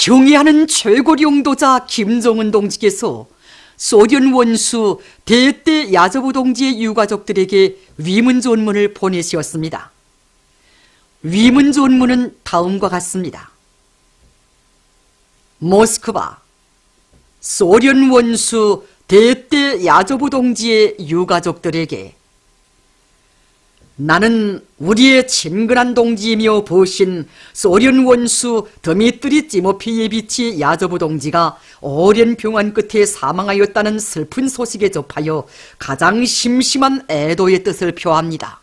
경애하는 최고 용도자 김정은 동지께서 소련 원수 대때 야저부 동지의 유가족들에게 위문존문을 보내시었습니다. 위문존문은 다음과 같습니다. 모스크바, 소련 원수 대때 야저부 동지의 유가족들에게 나는 우리의 친근한 동지이며 보신 소련 원수 드미트리 찌모피예비치 야저부 동지가 오랜 병환 끝에 사망하였다는 슬픈 소식에 접하여 가장 심심한 애도의 뜻을 표합니다.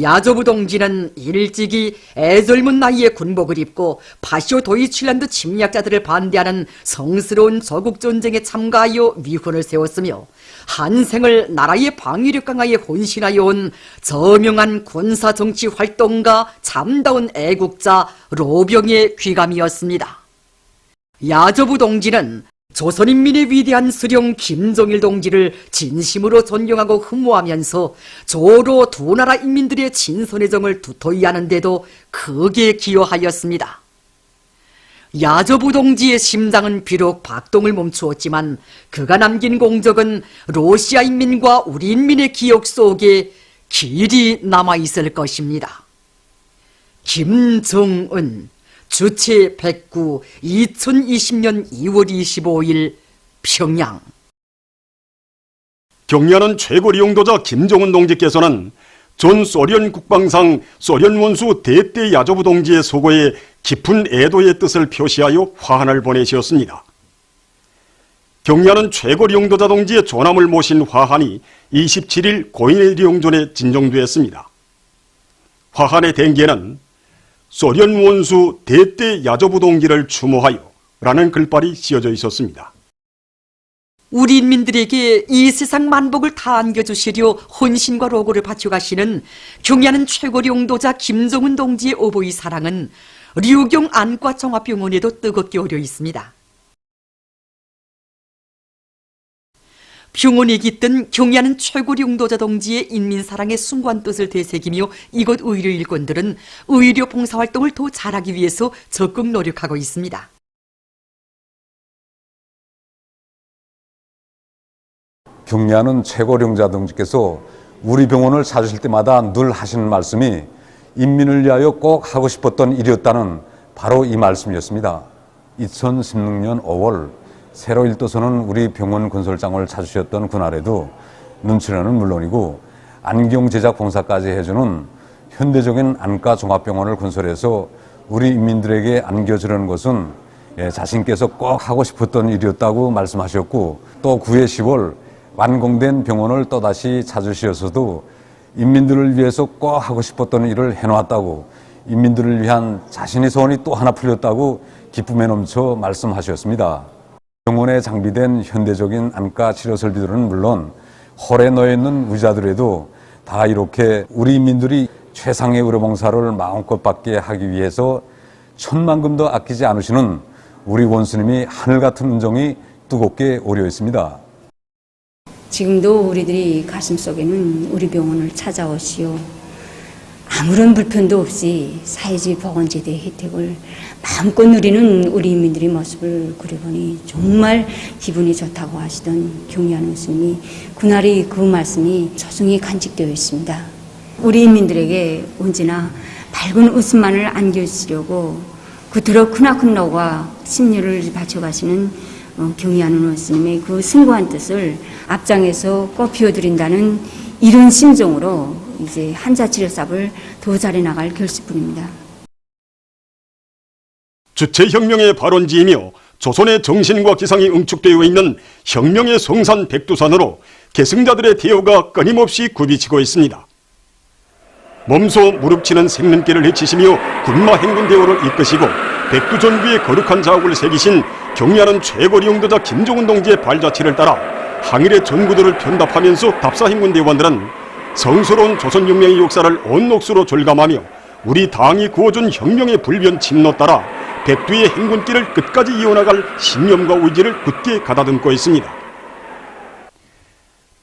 야저부 동지는 일찍이 애절문 나이에 군복을 입고 파쇼 도이칠란드 침략자들을 반대하는 성스러운 조국전쟁에 참가하여 위훈을 세웠으며 한생을 나라의 방위력 강화에 헌신하여 온 저명한 군사정치 활동가 참다운 애국자 로병의 귀감이었습니다. 야저부 동지는 조선인민의 위대한 수령 김정일 동지를 진심으로 존경하고 흠모하면서 조로 두 나라 인민들의 친선의 정을 두터이 하는 데도 크게 기여하였습니다. 야저부 동지의 심장은 비록 박동을 멈추었지만 그가 남긴 공적은 러시아 인민과 우리 인민의 기억 속에 길이 남아있을 것입니다. 김정은 주체 109 2020년 2월 25일 평양. 경애하는 최고 용도자 김정은 동지께서는 전 소련 국방상 소련 원수 대때 야저부 동지의 소고에 깊은 애도의 뜻을 표시하여 화환을 보내시었습니다. 경애하는 최고 용도자 동지의 조남을 모신 화환이 27일 고인의 령존에 진정되었습니다. 화환의 댕기에는 소련 원수 대때 야저부 동지를 추모하여 라는 글발이 씌어져 있었습니다. 우리 인민들에게 이 세상 만복을 다 안겨주시려 헌신과 로고를 바쳐가시는 경애하는 최고 용도자 김정은 동지의 오보이 사랑은 류경 안과 종합병원에도 뜨겁게 오려 있습니다. 병원에 깃든 경애하는 최고 용도자 동지의 인민사랑의 숭고한 뜻을 되새기며 이곳 의료 일꾼들은 의료 봉사활동을 더 잘하기 위해서 적극 노력하고 있습니다. 경애하는 최고령자 동지께서 우리 병원을 찾으실 때마다 늘 하시는 말씀이 인민을 위하여 꼭 하고 싶었던 일이었다는 바로 이 말씀이었습니다. 2016년 5월 새로 일도서는 우리 병원 건설장을 찾으셨던 그날에도 눈치료는 물론이고 안경 제작 봉사까지 해주는 현대적인 안과 종합병원을 건설해서 우리 인민들에게 안겨주려는 것은 자신께서 꼭 하고 싶었던 일이었다고 말씀하셨고, 또 9회 10월 완공된 병원을 또다시 찾으셔서도 인민들을 위해서 꼭 하고 싶었던 일을 해놓았다고, 인민들을 위한 자신의 소원이 또 하나 풀렸다고 기쁨에 넘쳐 말씀하셨습니다. 병원에 장비된 현대적인 안과 치료 설비들은 물론 홀에 놓여있는 의자들에도 다 이렇게 우리 인민들이 최상의 의료봉사를 마음껏 받게 하기 위해서 천만금도 아끼지 않으시는 우리 원수님이 하늘같은 은정이 뜨겁게 오려 있습니다. 지금도 우리들이 가슴속에는 우리 병원을 찾아오시오. 아무런 불편도 없이 사회주의 보건제도의 혜택을 마음껏 누리는 우리 인민들의 모습을 그려보니 정말 기분이 좋다고 하시던 경애하는 스님이 그날이 그 말씀이 소중히 간직되어 있습니다. 우리 인민들에게 언제나 밝은 웃음만을 안겨주시려고 그토록 크나큰 노고와 심려를 바쳐가시는 경애하는 스님의 그 숭고한 뜻을 앞장에서 꼭 피워드린다는 이런 심정으로 이제 한자치료사업을 더 잘해나갈 결심뿐입니다. 주체혁명의 발원지이며 조선의 정신과 기상이 응축되어 있는 혁명의 성산 백두산으로 계승자들의 대우가 끊임없이 굽이치고 있습니다. 몸소 무릎치는 생명길을 헤치시며 군마 행군 대우를 이끄시고 백두전부의 거룩한 자국을 새기신 경애하는 최고 용도자 김정은 동지의 발자취를 따라 항일의 전구들을 편답하면서 답사 행군 대원들은 성스러운 조선혁명의 역사를 온 몫으로 절감하며 우리 당이 그어준 혁명의 불변 침로 따라 백두의 행군길을 끝까지 이어나갈 신념과 의지를 굳게 가다듬고 있습니다.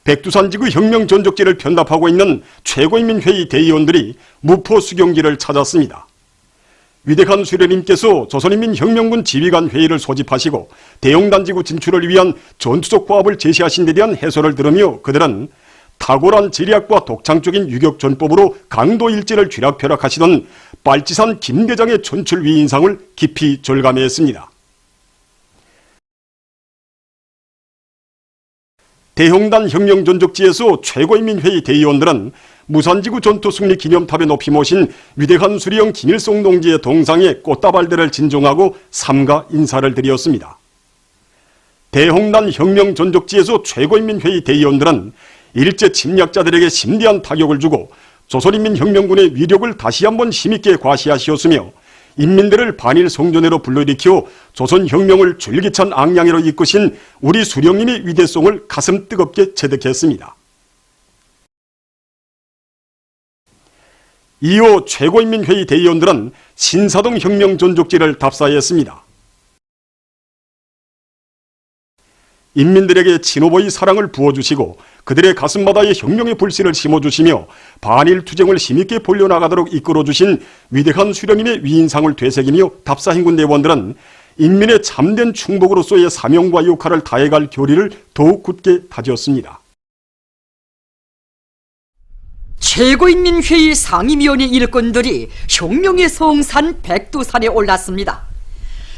백두산지구 혁명 전적지를 편답하고 있는 최고인민회의 대의원들이 무포 수경지를 찾았습니다. 위대한 수련님께서 조선인민혁명군 지휘관 회의를 소집하시고 대영단지구 진출을 위한 전투적 과업을 제시하신 데 대한 해설을 들으며 그들은 탁월한 지리학과 독창적인 유격 전법으로 강도 일제를 쥐락펴락하시던 빨치산 김대장의 전출 위인상을 깊이 절감했습니다. 대형단 혁명전적지에서 최고인민회의 대의원들은 무산지구 전투 승리 기념탑에 높이 모신 위대한 수리형 김일성 동지의 동상에 꽃다발들을 진종하고 삼가 인사를 드렸습니다. 대홍단 혁명전적지에서 최고인민회의 대의원들은 일제 침략자들에게 심대한 타격을 주고 조선인민혁명군의 위력을 다시 한번 힘있게 과시하시었으며 인민들을 반일 성전회로 불러일으켜 조선혁명을 줄기찬 앙양회로 이끄신 우리 수령님의 위대성을 가슴 뜨겁게 체득했습니다. 이후 최고인민회의 대의원들은 신사동 혁명전적지를 답사했습니다. 인민들에게 친오보의 사랑을 부어주시고 그들의 가슴바다에 혁명의 불씨를 심어주시며 반일 투쟁을 힘있게 벌려나가도록 이끌어주신 위대한 수령님의 위인상을 되새기며 답사행군 대원들은 인민의 참된 충복으로서의 사명과 역할을 다해갈 교리를 더욱 굳게 다졌습니다. 최고인민회의 상임위원회 일꾼들이 혁명의 성산 백두산에 올랐습니다.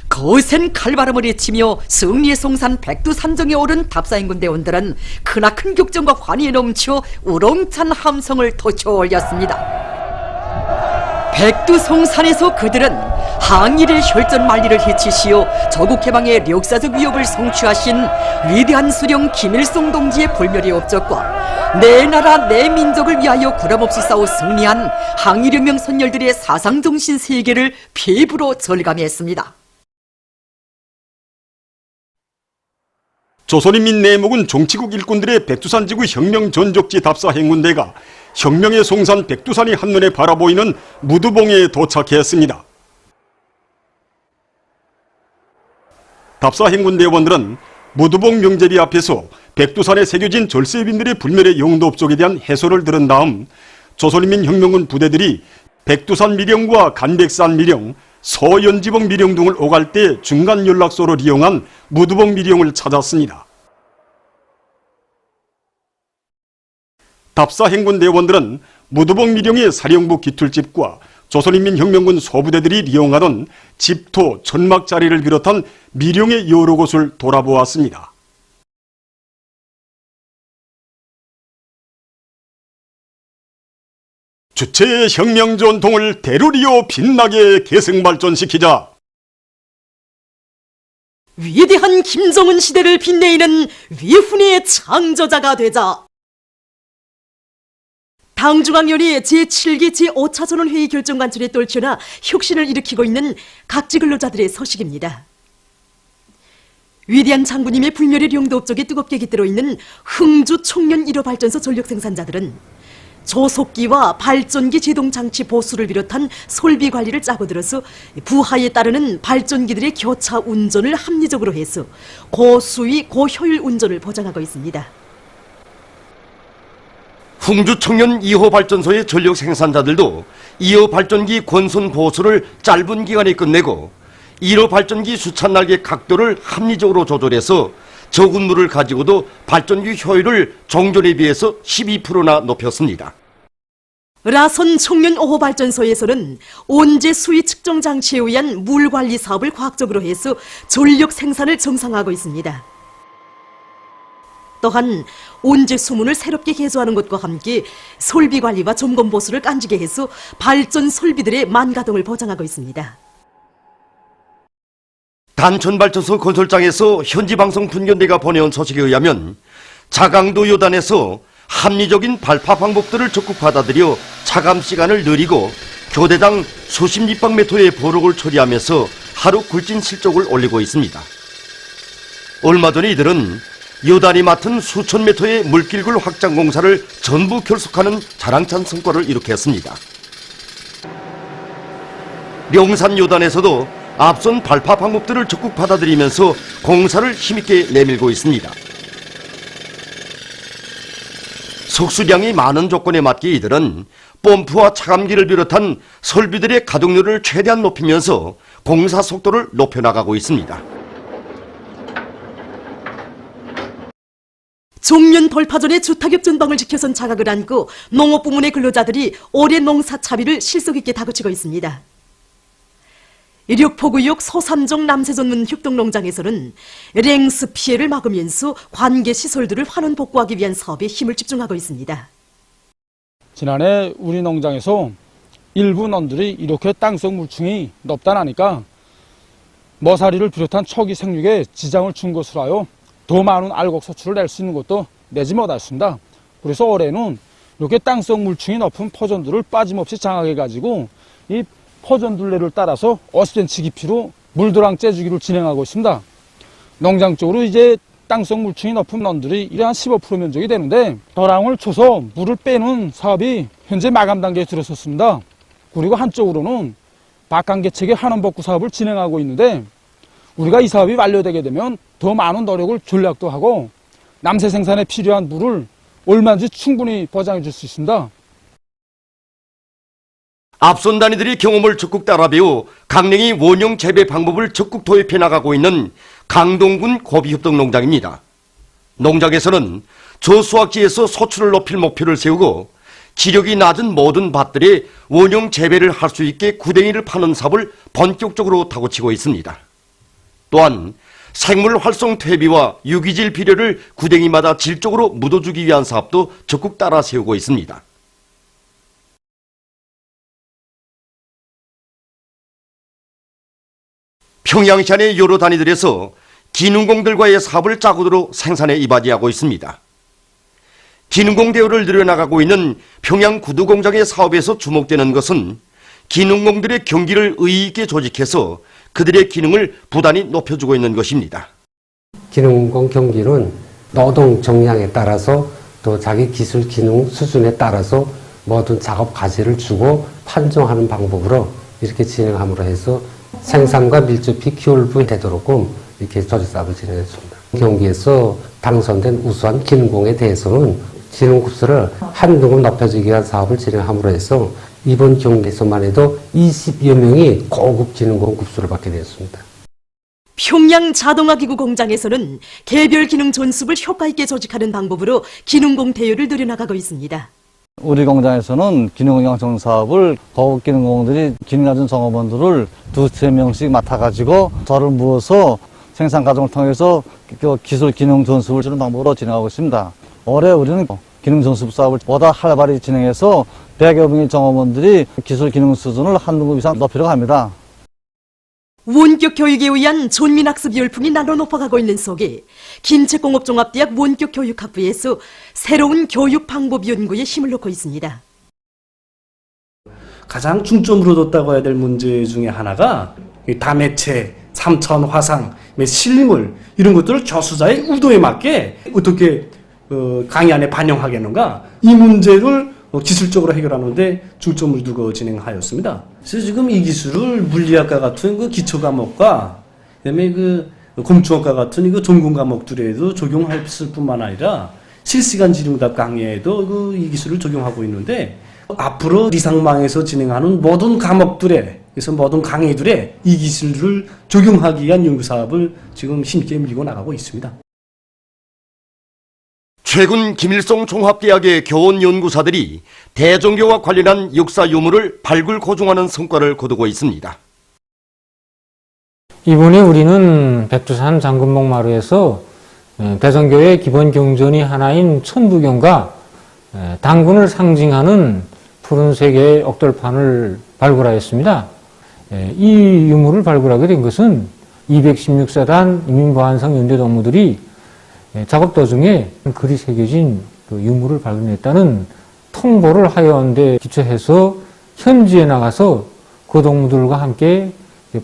거센 칼바람을 헤치며 승리의 성산 백두산정에 오른 답사행군 대원들은 크나큰 격정과 환희에 넘쳐 우렁찬 함성을 터쳐 올렸습니다. 백두성산에서 그들은 항일의 혈전 만리를 해치시어 조국해방의 역사적 위협을 성취하신 위대한 수령 김일성 동지의 불멸의 업적과 내 나라 내 민족을 위하여 구람없이 싸워 승리한 항일혁명 선열들의 사상정신 세계를 피부로 절감했습니다. 조선인민 내목은 정치국 일꾼들의 백두산지구 혁명전적지 답사행군대가 혁명의 송산 백두산이 한눈에 바라보이는 무두봉에 도착했습니다. 답사행군대원들은 무두봉 명제비 앞에서 백두산에 새겨진 절세빈들의 불멸의 영도업적에 대한 해설을 들은 다음 조선인민혁명군 부대들이 백두산 미령과 간백산 미령, 서연지봉 미령 등을 오갈 때 중간 연락소를 이용한 무두봉 미령을 찾았습니다. 답사행군 대원들은 무두봉 미령의 사령부 기틀집과 조선인민혁명군 소부대들이 이용하던 집토, 천막자리를 비롯한 미령의 여러 곳을 돌아보았습니다. 주체의 혁명 전통을 대루리어 빛나게 계승발전시키자. 위대한 김정은 시대를 빛내이는 위훈의 창조자가 되자. 당중앙위원회 제7기 제5차 전원회의 결정관철에 떨쳐나 혁신을 일으키고 있는 각지 근로자들의 서식입니다. 위대한 장군님의 불멸의 영도업적에 뜨겁게 깃들어 있는 흥주 청년 1호 발전소 전력 생산자들은 조속기와 발전기 제동장치 보수를 비롯한 설비 관리를 짜고 들어서 부하에 따르는 발전기들의 교차 운전을 합리적으로 해서 고수위 고효율 운전을 보장하고 있습니다. 흥주 청년 2호 발전소의 전력 생산자들도 2호 발전기 권선 보수를 짧은 기간에 끝내고 1호 발전기 수찬 날개 각도를 합리적으로 조절해서 적은 물을 가지고도 발전기 효율을 종전에 비해서 12%나 높였습니다. 라선 청년 5호 발전소에서는 온재 수위 측정 장치에 의한 물 관리 사업을 과학적으로 해서 전력 생산을 정상화하고 있습니다. 또한 온재 수문을 새롭게 개조하는 것과 함께 설비 관리와 점검 보수를 깐지게 해서 발전 설비들의 만가동을 보장하고 있습니다. 단천발전소 건설장에서 현지방송 분견대가 보내온 소식에 의하면 자강도 요단에서 합리적인 발파 방법들을 적극 받아들여 차감 시간을 늘리고 교대당 수십立方미터의 보록을 처리하면서 하루 굴진 실적을 올리고 있습니다. 얼마 전에 이들은 요단이 맡은 수천 미터의 물길굴 확장 공사를 전부 결속하는 자랑찬 성과를 이룩했습니다. 령산 요단에서도 앞선 발파 방법들을 적극 받아들이면서 공사를 힘있게 내밀고 있습니다. 석수량이 많은 조건에 맞게 이들은 펌프와 차감기를 비롯한 설비들의 가동률을 최대한 높이면서 공사 속도를 높여나가고 있습니다. 종면 돌파 전에 주타격 전방을 지켜선 자각을 안고 농업부문의 근로자들이 올해 농사 차비를 실속 있게 다그치고 있습니다. 일육포구역 소삼정 남세전문 육동농장에서는 랭스 피해를 막으면서 관계 시설들을 환원 복구하기 위한 사업에 힘을 집중하고 있습니다. 지난해 우리 농장에서 일부 넌들이 이렇게 땅속 물충이 높다나니까 머사리를 비롯한 초기 생육에 지장을 준 것으로 하여 더 많은 알곡 소출을 낼 수 있는 것도 내지 못했습니다. 그래서 올해는 이렇게 땅속 물충이 높은 포전들을 빠짐없이 장악해가지고 이 포전둘레를 따라서 50cm 깊이로 물도랑 째주기를 진행하고 있습니다. 농장 쪽으로 이제 땅속 물충이 높은 넌들이 이래 한 15% 면적이 되는데 도랑을 쳐서 물을 빼는 사업이 현재 마감 단계에 들어섰습니다. 그리고 한쪽으로는 박강계책의 환원복구 사업을 진행하고 있는데 우리가 이 사업이 완료되게 되면 더 많은 노력을 전략도 하고 남새 생산에 필요한 물을 얼마든지 충분히 보장해 줄 수 있습니다. 앞선 단위들이 경험을 적극 따라 배워 강냉이 원형 재배 방법을 적극 도입해 나가고 있는 강동군 고비협동농장입니다. 농장에서는 저수확지에서 소출을 높일 목표를 세우고 지력이 낮은 모든 밭들이 원형 재배를 할 수 있게 구덩이를 파는 사업을 본격적으로 다고치고 있습니다. 또한 생물 활성 퇴비와 유기질 비료를 구덩이마다 질적으로 묻어주기 위한 사업도 적극 따라 세우고 있습니다. 평양시안의 여러 단위들에서 기능공들과의 사업을 짜고도록 생산에 이바지하고 있습니다. 기능공 대우를 늘려나가고 있는 평양 구두공장의 사업에서 주목되는 것은 기능공들의 경기를 의의 있게 조직해서 그들의 기능을 부단히 높여주고 있는 것입니다. 기능공 경기는 노동 정량에 따라서 또 자기 기술 기능 수준에 따라서 모든 작업 과제를 주고 판정하는 방법으로 이렇게 진행함으로 해서 생산과 밀접히 기울부되도록 이렇게 조직 사업을 진행했습니다. 경기에서 당선된 우수한 기능공에 대해서는 기능급수를 한등급 높여주기 위한 사업을 진행함으로 해서 이번 경기에서만 해도 20여 명이 고급 기능공 급수를 받게 되었습니다. 평양 자동화기구 공장에서는 개별 기능 존습을 효과 있게 조직하는 방법으로 기능공 대우를 늘려나가고 있습니다. 우리 공장에서는 기능공장 사업을 고급 기능공들이 기능 가진 종업원들을 2~3명씩 맡아가지고 저를 모아서 생산 과정을 통해서 기술 기능 존습을 주는 방법으로 진행하고 있습니다. 올해 우리는 기능 존습 사업을 보다 활발히 진행해서 100여 명의 종업원들이 기술 기능 수준을 한 등급 이상 높이려고 합니다. 원격 교육에 의한 존민학습 열풍이 날로 높아가고 있는 속에 김책공업종합대학 원격교육학부에서 새로운 교육 방법 연구에 힘을 놓고 있습니다. 가장 중점으로 뒀다고 해야 될 문제 중에 하나가 다매체, 삼천, 화상, 실물 이런 것들을 교수자의 의도에 맞게 어떻게 강의 안에 반영하겠는가 이 문제를 기술적으로 해결하는데 중점을 두고 진행하였습니다. 그래서 지금 이 기술을 물리학과 같은 그 기초 과목과 그다음에 그 공충학과 같은 그 전공 과목들에도 적용할 뿐만 아니라 실시간 질의응답 강의에도 이 기술을 적용하고 있는데 앞으로 리상망에서 진행하는 모든 과목들에 그래서 모든 강의들에 이 기술을 적용하기 위한 연구 사업을 지금 힘있게 밀고 나가고 있습니다. 최근 김일성 종합대학의 교원 연구사들이 대종교와 관련한 역사 유물을 발굴 고증하는 성과를 거두고 있습니다. 이번에 우리는 백두산 장금목마루에서 대성교의 기본 경전이 하나인 천부경과 당군을 상징하는 푸른 세계의 옥돌판을 발굴하였습니다. 이 유물을 발굴하게 된 것은 216사단 인민보안성 연대동무들이 작업 도중에 글이 새겨진 그 유물을 발견했다는 통보를 하여온 데 기초해서 현지에 나가서 그 동무들과 함께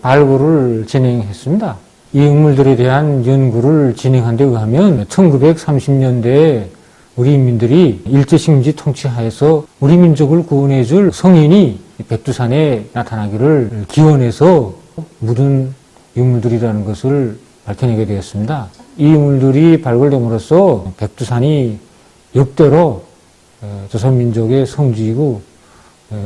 발굴을 진행했습니다. 이 유물들에 대한 연구를 진행한 데 의하면 1930년대에 우리 인민들이 일제식민지 통치하에서 우리 민족을 구원해 줄 성인이 백두산에 나타나기를 기원해서 묻은 유물들이라는 것을 밝혀내게 되었습니다. 이 유물들이 발굴됨으로써 백두산이 역대로 조선민족의 성지이고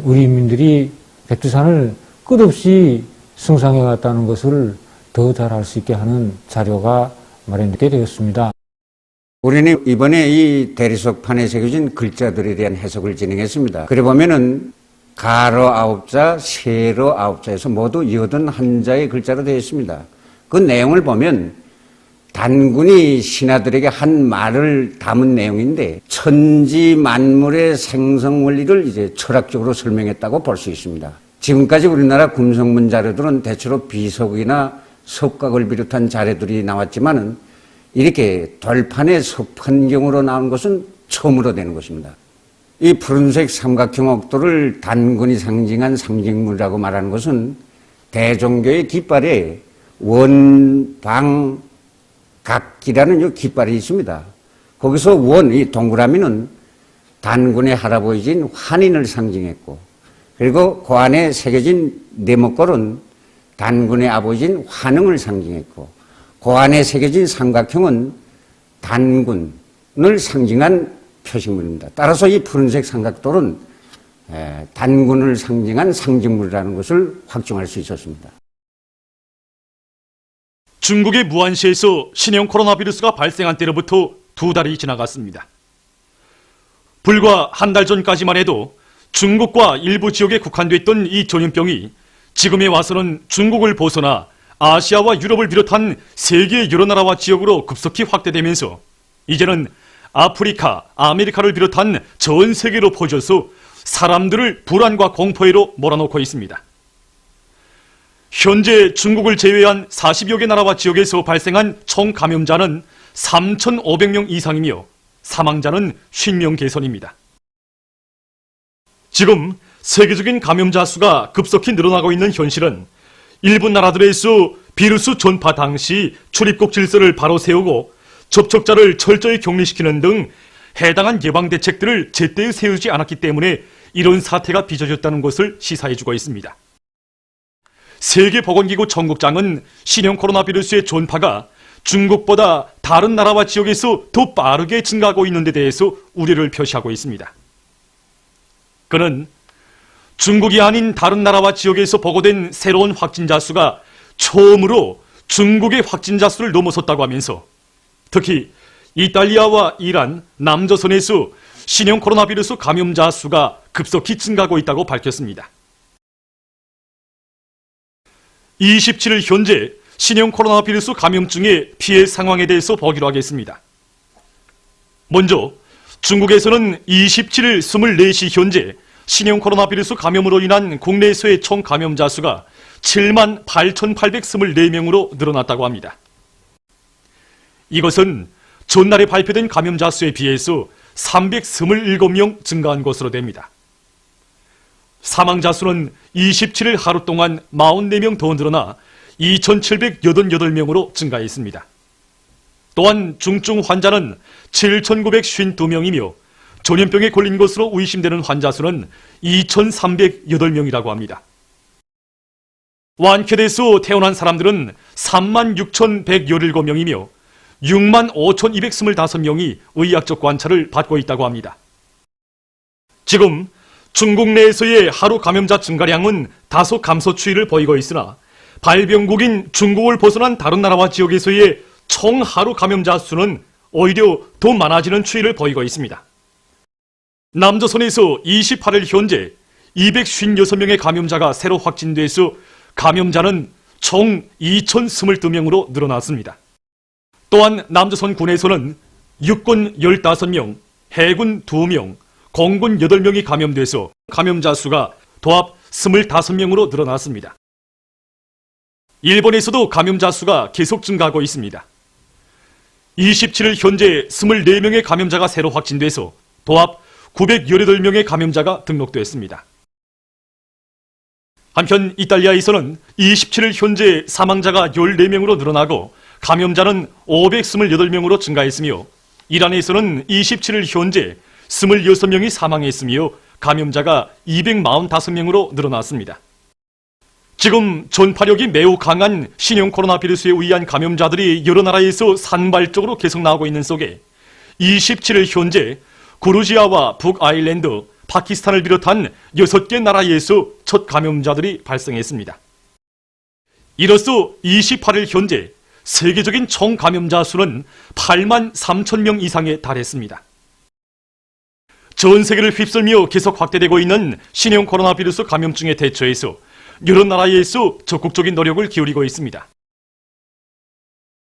우리 인민들이 백두산을 끝없이 숭상해 왔다는 것을 더 잘 알 수 있게 하는 자료가 마련되게 되었습니다. 우리는 이번에 이 대리석판에 새겨진 글자들에 대한 해석을 진행했습니다. 그래 보면은 가로 9자, 세로 9자에서 모두 81자의 글자로 되어 있습니다. 그 내용을 보면 단군이 신하들에게 한 말을 담은 내용인데 천지 만물의 생성 원리를 이제 철학적으로 설명했다고 볼 수 있습니다. 지금까지 우리나라 금속문 자료들은 대체로 비석이나 석각을 비롯한 자료들이 나왔지만은 이렇게 돌판의 석판경으로 나온 것은 처음으로 되는 것입니다. 이 푸른색 삼각형 옥도를 단군이 상징한 상징물이라고 말하는 것은 대종교의 깃발에 원방각기라는 이 깃발이 있습니다. 거기서 원, 이 동그라미는 단군의 할아버지인 환인을 상징했고, 그리고 그 안에 새겨진 네모꼴은 단군의 아버지인 환흥을 상징했고, 그 안에 새겨진 삼각형은 단군을 상징한 표식물입니다. 따라서 이 푸른색 삼각돌은 단군을 상징한 상징물이라는 것을 확정할 수 있었습니다. 중국의 무안시에서 신형 코로나 바이러스가 발생한 때로부터 2달이 지나갔습니다. 불과 한 달 전까지만 해도 중국과 일부 지역에 국한됐던 이 전염병이 지금에 와서는 중국을 벗어나 아시아와 유럽을 비롯한 세계의 여러 나라와 지역으로 급속히 확대되면서 이제는 아프리카, 아메리카를 비롯한 전 세계로 퍼져서 사람들을 불안과 공포에로 몰아넣고 있습니다. 현재 중국을 제외한 40여 개 나라와 지역에서 발생한 총 감염자는 3,500명 이상이며 사망자는 50명 개선입니다. 지금 세계적인 감염자 수가 급속히 늘어나고 있는 현실은 일부 나라들에서 비루스 전파 당시 출입국 질서를 바로 세우고 접촉자를 철저히 격리시키는 등 해당한 예방 대책들을 제때 세우지 않았기 때문에 이런 사태가 빚어졌다는 것을 시사해주고 있습니다. 세계보건기구 청국장은 신형 코로나 바이러스의 전파가 중국보다 다른 나라와 지역에서 더 빠르게 증가하고 있는 데 대해서 우려를 표시하고 있습니다. 그는 중국이 아닌 다른 나라와 지역에서 보고된 새로운 확진자 수가 처음으로 중국의 확진자 수를 넘어섰다고 하면서 특히 이탈리아와 이란, 남조선에서 신형 코로나 바이러스 감염자 수가 급속히 증가하고 있다고 밝혔습니다. 27일 현재 신형 코로나 바이러스 감염증의 피해 상황에 대해서 보기로 하겠습니다. 먼저 중국에서는 27일 24시 현재 신형 코로나 바이러스 감염으로 인한 국내에서의 총 감염자 수가 78,824명으로 늘어났다고 합니다. 이것은 전날에 발표된 감염자 수에 비해서 327명 증가한 것으로 됩니다. 사망자 수는 27일 하루 동안 44명 더 늘어나 2,788명으로 증가했습니다. 또한 중증 환자는 7,952명이며 전염병에 걸린 것으로 의심되는 환자 수는 2,308명이라고 합니다. 완쾌돼서 태어난 사람들은 36,117명이며 65,225명이 의학적 관찰을 받고 있다고 합니다. 지금 중국 내에서의 하루 감염자 증가량은 다소 감소 추이를 보이고 있으나 발병국인 중국을 벗어난 다른 나라와 지역에서의 총 하루 감염자 수는 오히려 더 많아지는 추이를 보이고 있습니다. 남조선에서 28일 현재 256명의 감염자가 새로 확진돼서 감염자는 총 2,022명으로 늘어났습니다. 또한 남조선 군에서는 육군 15명, 해군 2명, 공군 8명이 감염돼서 감염자 수가 도합 25명으로 늘어났습니다. 일본에서도 감염자 수가 계속 증가하고 있습니다. 27일 현재 24명의 감염자가 새로 확진돼서 도합 918명의 감염자가 등록됐습니다. 한편 이탈리아에서는 27일 현재 사망자가 14명으로 늘어나고 감염자는 528명으로 증가했으며 이란에서는 27일 현재 26명이 사망했으며 감염자가 245명으로 늘어났습니다. 지금 전파력이 매우 강한 신형 코로나 바이러스에 의한 감염자들이 여러 나라에서 산발적으로 계속 나오고 있는 속에 27일 현재 구르지아와 북아일랜드, 파키스탄을 비롯한 6개 나라에서 첫 감염자들이 발생했습니다. 이로써 28일 현재 세계적인 총 감염자 수는 8만 3천 명 이상에 달했습니다. 전 세계를 휩쓸며 계속 확대되고 있는 신형 코로나 바이러스 감염증에 대처해서 여러 나라에서 적극적인 노력을 기울이고 있습니다.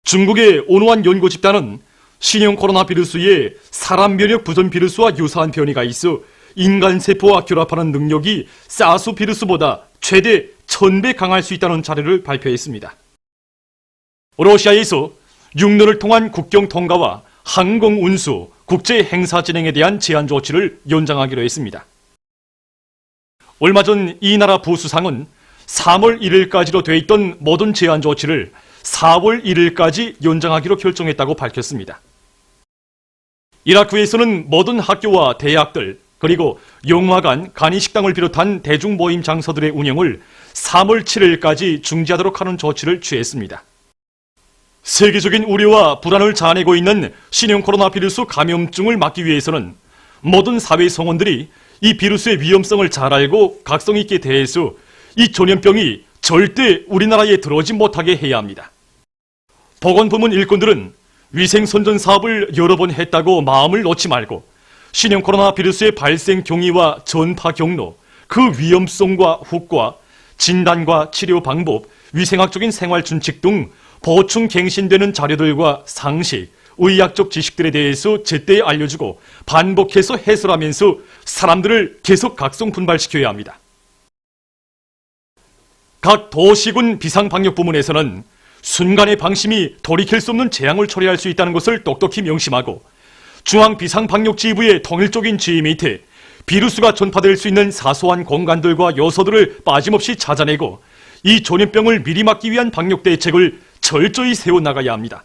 중국의 온우한 연구 집단은 신형 코로나 바이러스의 사람 면역 부전 바이러스와 유사한 변이가 있어 인간 세포와 결합하는 능력이 사스 바이러스보다 최대 1000배 강할 수 있다는 자료를 발표했습니다. 러시아에서 6년을 통한 국경 통과와 항공 운수, 국제 행사 진행에 대한 제한 조치를 연장하기로 했습니다. 얼마 전 이 나라 부수상은 3월 1일까지로 돼 있던 모든 제한 조치를 4월 1일까지 연장하기로 결정했다고 밝혔습니다. 이라크에서는 모든 학교와 대학들, 그리고 영화관, 간이식당을 비롯한 대중 모임 장소들의 운영을 3월 7일까지 중지하도록 하는 조치를 취했습니다. 세계적인 우려와 불안을 자아내고 있는 신형 코로나 바이러스 감염증을 막기 위해서는 모든 사회 성원들이 이 바이러스의 위험성을 잘 알고 각성 있게 대해서 이 전염병이 절대 우리나라에 들어오지 못하게 해야 합니다. 보건부문 일꾼들은 위생선전 사업을 여러 번 했다고 마음을 놓지 말고 신형 코로나 바이러스의 발생 경위와 전파 경로, 그 위험성과 효과, 진단과 치료 방법, 위생학적인 생활 준칙 등 보충 갱신되는 자료들과 상식, 의학적 지식들에 대해서 제때 알려주고 반복해서 해설하면서 사람들을 계속 각성 분발시켜야 합니다. 각 도시군 비상방역부문에서는 순간의 방심이 돌이킬 수 없는 재앙을 초래할 수 있다는 것을 똑똑히 명심하고 중앙비상방역지휘부의 통일적인 지휘 밑에 비루스가 전파될 수 있는 사소한 공간들과 요소들을 빠짐없이 찾아내고 이 전염병을 미리 막기 위한 방역 대책을 철저히 세워나가야 합니다.